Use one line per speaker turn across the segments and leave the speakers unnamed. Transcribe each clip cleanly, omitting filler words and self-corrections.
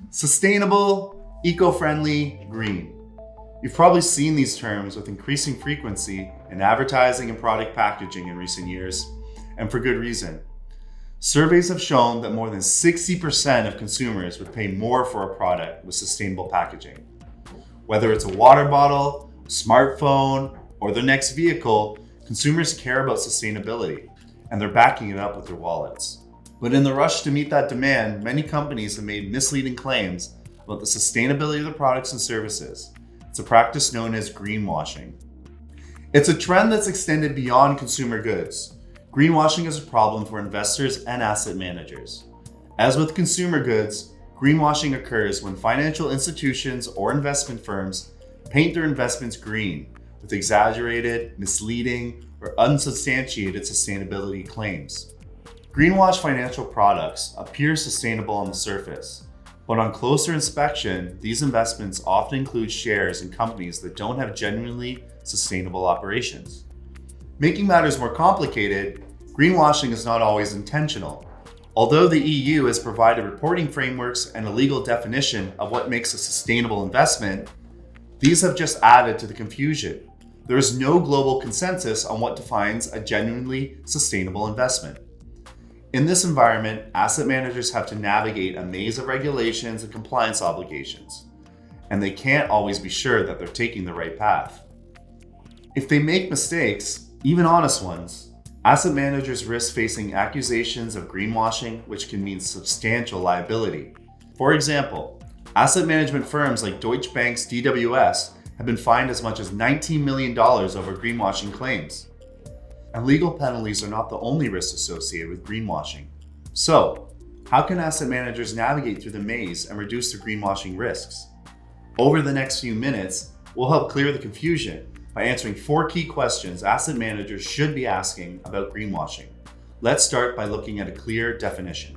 Sustainable, eco-friendly, green. You've probably seen these terms with increasing frequency in advertising and product packaging in recent years, and for good reason. Surveys have shown that more than 60% of consumers would pay more for a product with sustainable packaging. Whether it's a water bottle, a smartphone, or their next vehicle, consumers care about sustainability, and they're backing it up with their wallets. But in the rush to meet that demand, many companies have made misleading claims about the sustainability of their products and services. It's a practice known as greenwashing. It's a trend that's extended beyond consumer goods. Greenwashing is a problem for investors and asset managers. As with consumer goods, greenwashing occurs when financial institutions or investment firms paint their investments green with exaggerated, misleading, or unsubstantiated sustainability claims. Greenwash financial products appear sustainable on the surface, but on closer inspection, these investments often include shares in companies that don't have genuinely sustainable operations. Making matters more complicated, greenwashing is not always intentional. Although the EU has provided reporting frameworks and a legal definition of what makes a sustainable investment, these have just added to the confusion. There is no global consensus on what defines a genuinely sustainable investment. In this environment, asset managers have to navigate a maze of regulations and compliance obligations, and they can't always be sure that they're taking the right path. If they make mistakes, even honest ones, asset managers risk facing accusations of greenwashing, which can mean substantial liability. For example, asset management firms like Deutsche Bank's DWS have been fined as much as $19 million over greenwashing claims. And legal penalties are not the only risks associated with greenwashing. So, how can asset managers navigate through the maze and reduce their greenwashing risks? Over the next few minutes, we'll help clear the confusion by answering 4 key questions asset managers should be asking about greenwashing. Let's start by looking at a clear definition.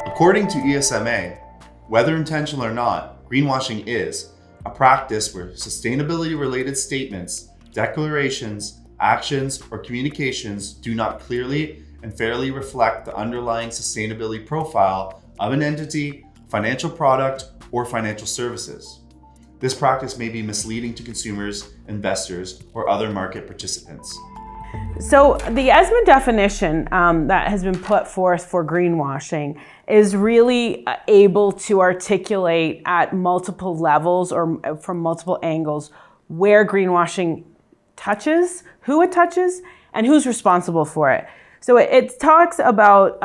According to ESMA, whether intentional or not, greenwashing is a practice where sustainability-related statements, declarations, actions, or communications do not clearly and fairly reflect the underlying sustainability profile of an entity, financial product, or financial services. This practice may be misleading to consumers, investors, or other market participants.
So the ESMA definition that has been put forth for greenwashing is really able to articulate at multiple levels or from multiple angles where greenwashing touches, who it touches, and who's responsible for it. So it talks about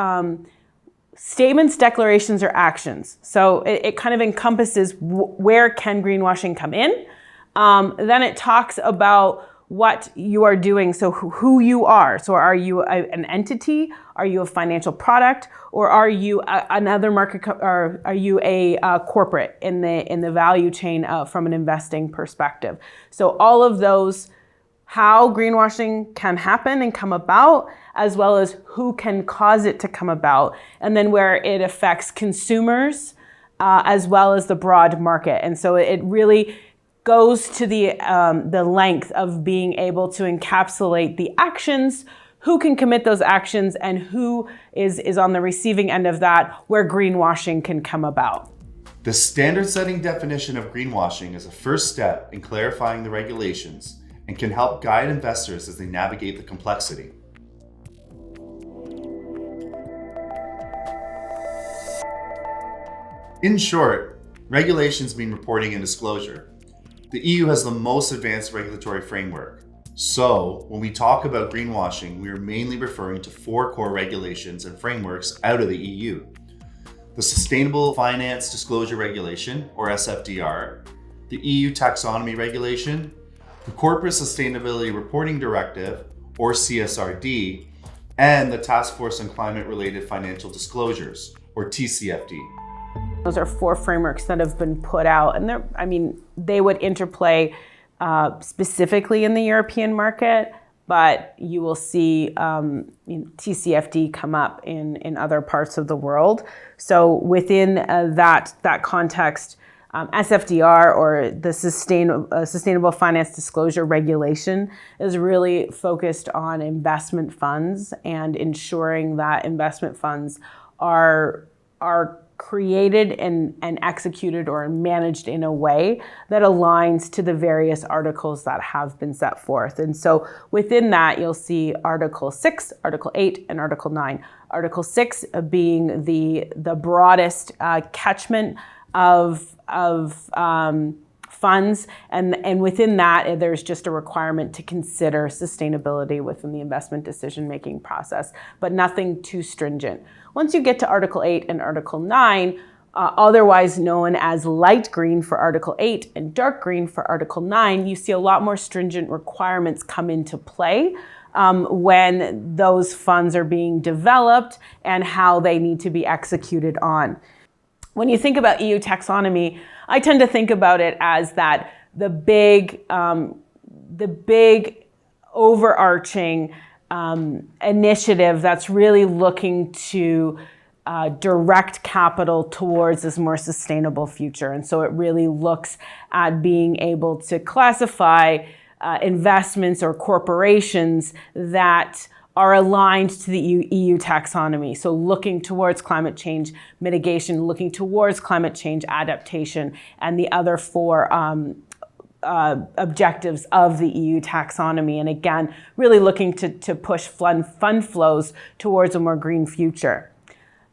statements, declarations, or actions. So it kind of encompasses where can greenwashing come in. Then it talks about what you are doing, so who you are. So are you an entity? Are you a financial product? Or are you another market, or are you a corporate in the value chain from an investing perspective? So all of those, how greenwashing can happen and come about, as well as who can cause it to come about, and then where it affects consumers as well as the broad market. And so it really goes to the length of being able to encapsulate the actions, who can commit those actions, and who is on the receiving end of that, where greenwashing can come about.
The standard-setting definition of greenwashing is a first step in clarifying the regulations and can help guide investors as they navigate the complexity. In short, regulations mean reporting and disclosure. The EU has the most advanced regulatory framework. So, when we talk about greenwashing, we are mainly referring to 4 core regulations and frameworks out of the EU. The Sustainable Finance Disclosure Regulation, or SFDR, the EU Taxonomy Regulation, the Corporate Sustainability Reporting Directive, or CSRD, and the Task Force on Climate-Related Financial Disclosures, or TCFD.
Those are 4 frameworks that have been put out, and they would interplay specifically in the European market, but you will see TCFD come up in other parts of the world. So within that context, SFDR, or the Sustainable Finance Disclosure Regulation, is really focused on investment funds and ensuring that investment funds are created and executed or managed in a way that aligns to the various articles that have been set forth. And so within that, you'll see Article 6, Article 8, and Article 9. Article 6 being the broadest catchment of funds, and within that, there's just a requirement to consider sustainability within the investment decision-making process, but nothing too stringent. Once you get to Article 8 and Article 9, otherwise known as light green for Article 8 and dark green for Article 9, you see a lot more stringent requirements come into play when those funds are being developed and how they need to be executed on. When you think about EU taxonomy, I tend to think about it as that the big overarching initiative that's really looking to direct capital towards this more sustainable future. And so it really looks at being able to classify investments or corporations that are aligned to the EU taxonomy. So looking towards climate change mitigation, looking towards climate change adaptation, and the other four objectives of the EU taxonomy. And again, really looking to push fund flows towards a more green future.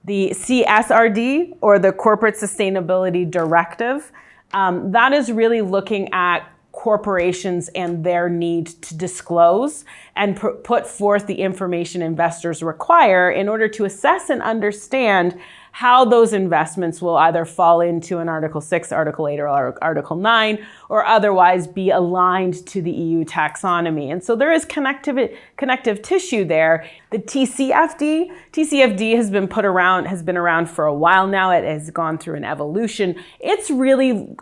The CSRD, or the Corporate Sustainability Directive, that is really looking at corporations and their need to disclose and put forth the information investors require in order to assess and understand how those investments will either fall into an Article 6, Article 8, or Article 9, or otherwise be aligned to the EU taxonomy. And so there is connective tissue there. The TCFD has been around for a while now. It has gone through an evolution. It's really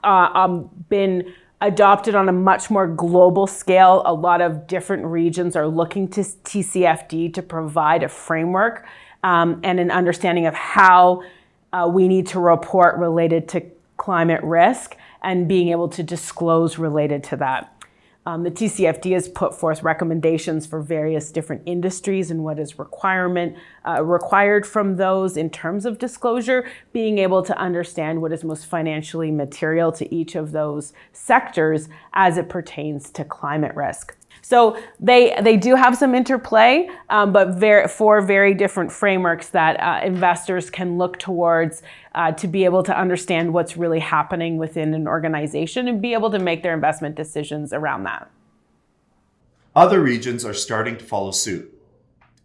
been adopted on a much more global scale. A lot of different regions are looking to TCFD to provide a framework and an understanding of how we need to report related to climate risk and being able to disclose related to that. The TCFD has put forth recommendations for various different industries and what is required from those in terms of disclosure, being able to understand what is most financially material to each of those sectors as it pertains to climate risk. So they do have some interplay, but four very different frameworks that investors can look towards to be able to understand what's really happening within an organization and be able to make their investment decisions around that.
Other regions are starting to follow suit.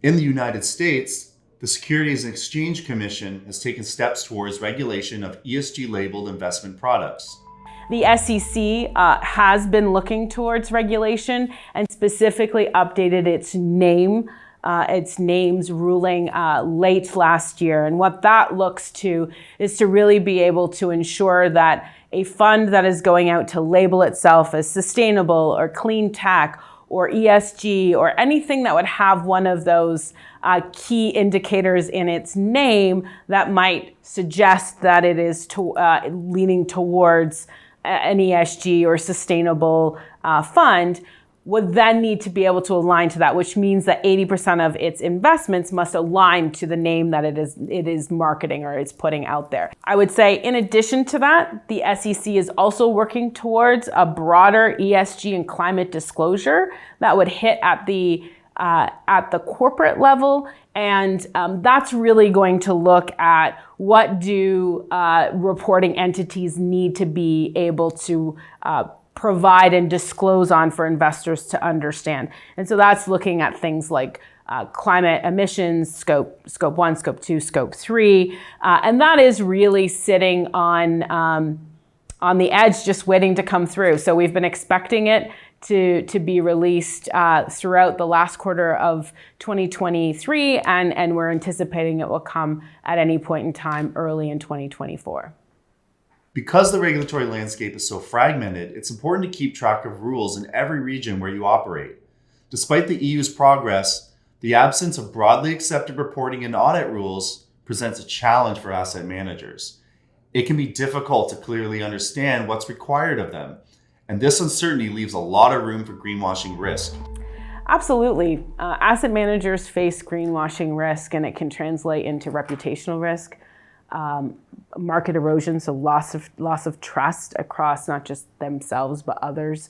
In the United States, the Securities and Exchange Commission has taken steps towards regulation of ESG-labeled investment products.
The SEC has been looking towards regulation and specifically updated its names ruling late last year. And what that looks to is to really be able to ensure that a fund that is going out to label itself as sustainable or clean tech or ESG or anything that would have one of those key indicators in its name that might suggest that it is leaning towards an ESG or sustainable fund, would then need to be able to align to that, which means that 80% of its investments must align to the name that it is marketing or it's putting out there. I would say in addition to that, the SEC is also working towards a broader ESG and climate disclosure that would hit at the corporate level. And that's really going to look at what do reporting entities need to be able to provide and disclose on for investors to understand. And so that's looking at things like climate emissions, scope 1, scope 2, scope 3. And that is really sitting on the edge, just waiting to come through. So we've been expecting it to be released throughout the last quarter of 2023, and we're anticipating it will come at any point in time early in 2024.
Because the regulatory landscape is so fragmented, it's important to keep track of rules in every region where you operate. Despite the EU's progress, the absence of broadly accepted reporting and audit rules presents a challenge for asset managers. It can be difficult to clearly understand what's required of them, and this uncertainty leaves a lot of room for greenwashing risk.
Absolutely. Asset managers face greenwashing risk, and it can translate into reputational risk, market erosion, so loss of trust across not just themselves but others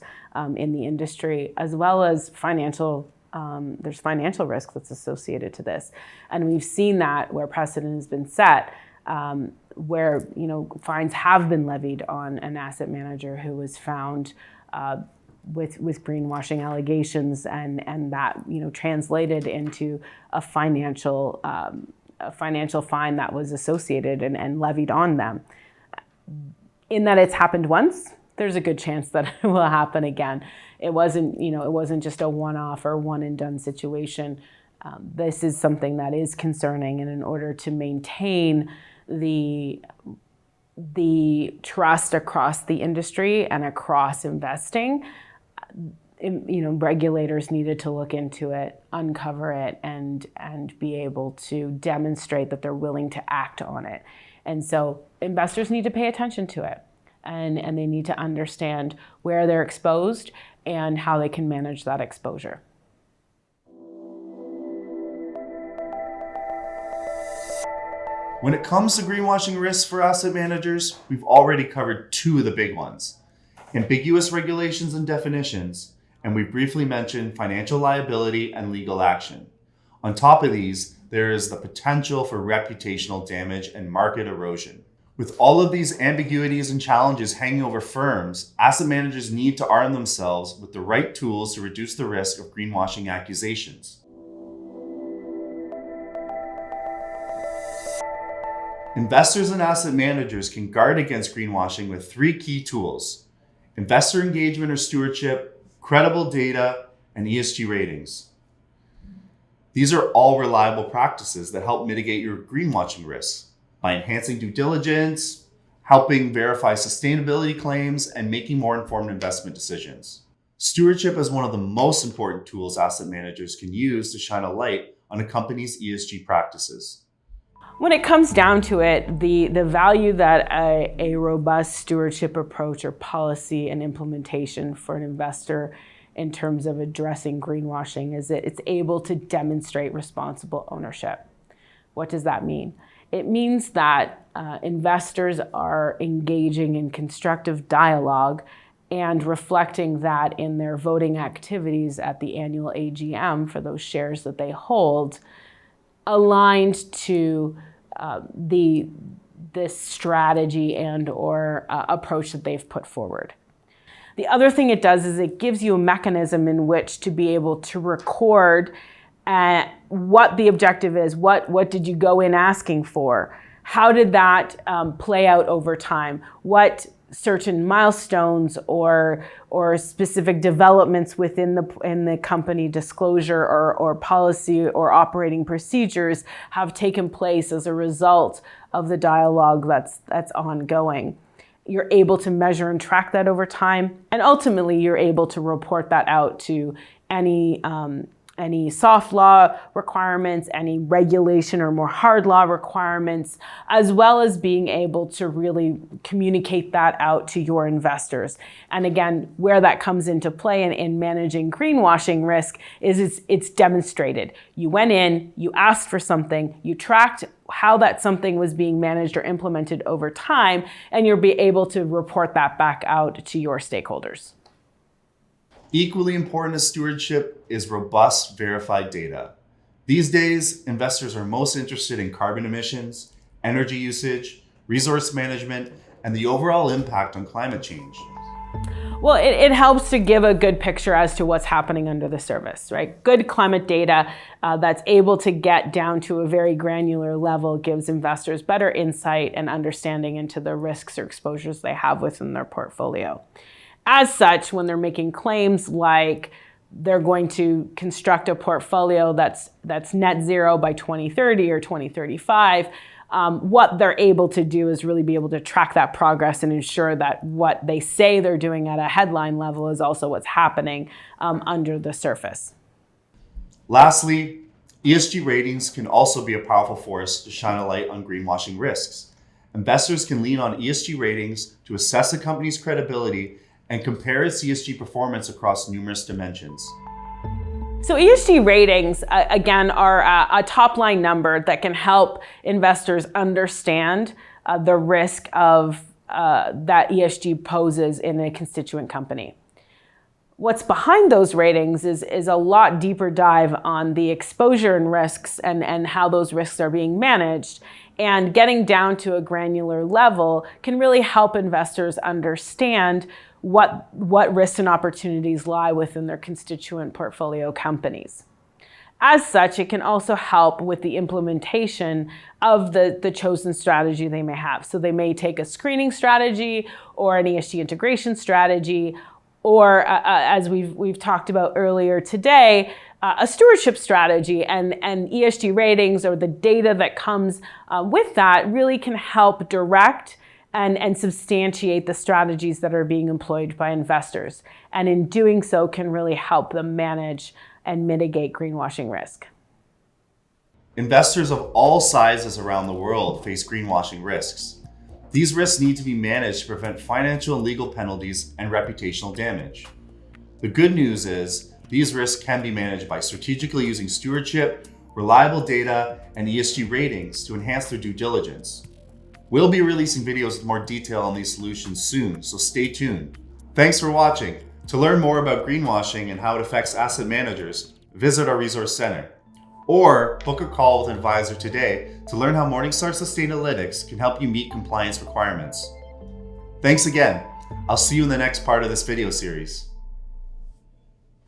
in the industry, as well as financial. There's financial risk that's associated to this, and we've seen that where precedent has been set, where fines have been levied on an asset manager who was found with greenwashing allegations, and that translated into a financial fine that was associated and levied on them. In that it's happened once, there's a good chance that it will happen again. It wasn't just a one-off or one and done situation. This is something that is concerning, and in order to maintain the trust across the industry and across investing, regulators needed to look into it, uncover it, and be able to demonstrate that they're willing to act on it. And so investors need to pay attention to it, and they need to understand where they're exposed and how they can manage that exposure.
When it comes to greenwashing risks for asset managers, we've already covered two of the big ones: ambiguous regulations and definitions, and we briefly mentioned financial liability and legal action. On top of these, there is the potential for reputational damage and market erosion. With all of these ambiguities and challenges hanging over firms, asset managers need to arm themselves with the right tools to reduce the risk of greenwashing accusations. Investors and asset managers can guard against greenwashing with three key tools: investor engagement or stewardship, credible data, and ESG ratings. These are all reliable practices that help mitigate your greenwashing risks by enhancing due diligence, helping verify sustainability claims, and making more informed investment decisions. Stewardship is one of the most important tools asset managers can use to shine a light on a company's ESG practices.
When it comes down to it, the value that a robust stewardship approach or policy and implementation for an investor in terms of addressing greenwashing is that it's able to demonstrate responsible ownership. What does that mean? It means that investors are engaging in constructive dialogue and reflecting that in their voting activities at the annual AGM for those shares that they hold, aligned to this strategy and or approach that they've put forward. The other thing it does is it gives you a mechanism in which to be able to record what the objective is, what did you go in asking for, how did that play out over time, what certain milestones or specific developments within the company disclosure or policy or operating procedures have taken place as a result of the dialogue that's ongoing. You're able to measure and track that over time, and ultimately you're able to report that out to any soft law requirements, any regulation or more hard law requirements, as well as being able to really communicate that out to your investors. And again, where that comes into play in managing greenwashing risk is it's demonstrated. You went in, you asked for something, you tracked how that something was being managed or implemented over time, and you'll be able to report that back out to your stakeholders.
Equally important as stewardship is robust, verified data. These days, investors are most interested in carbon emissions, energy usage, resource management, and the overall impact on climate change.
Well, it helps to give a good picture as to what's happening under the surface, right? Good climate data that's able to get down to a very granular level gives investors better insight and understanding into the risks or exposures they have within their portfolio. As such, when they're making claims like they're going to construct a portfolio that's net zero by 2030 or 2035, what they're able to do is really be able to track that progress and ensure that what they say they're doing at a headline level is also what's happening under the surface.
Lastly, ESG ratings can also be a powerful force to shine a light on greenwashing risks. investors can lean on ESG ratings to assess a company's credibility and compare its ESG performance across numerous dimensions.
So ESG ratings, again, are a top-line number that can help investors understand the risk of that ESG poses in a constituent company. What's behind those ratings is a lot deeper dive on the exposure and risks and how those risks are being managed. And getting down to a granular level can really help investors understand what risks and opportunities lie within their constituent portfolio companies. As such, it can also help with the implementation of the chosen strategy they may have. So they may take a screening strategy or an ESG integration strategy, or as we've talked about earlier today, a stewardship strategy, and ESG ratings or the data that comes with that really can help direct and substantiate the strategies that are being employed by investors. And in doing so can really help them manage and mitigate greenwashing risk.
Investors of all sizes around the world face greenwashing risks. These risks need to be managed to prevent financial and legal penalties and reputational damage. The good news is these risks can be managed by strategically using stewardship, reliable data, and ESG ratings to enhance their due diligence. We'll be releasing videos with more detail on these solutions soon, so stay tuned. Thanks for watching. To learn more about greenwashing and how it affects asset managers, visit our resource center. Or book a call with an advisor today to learn how Morningstar Sustainalytics can help you meet compliance requirements. Thanks again. I'll see you in the next part of this video series.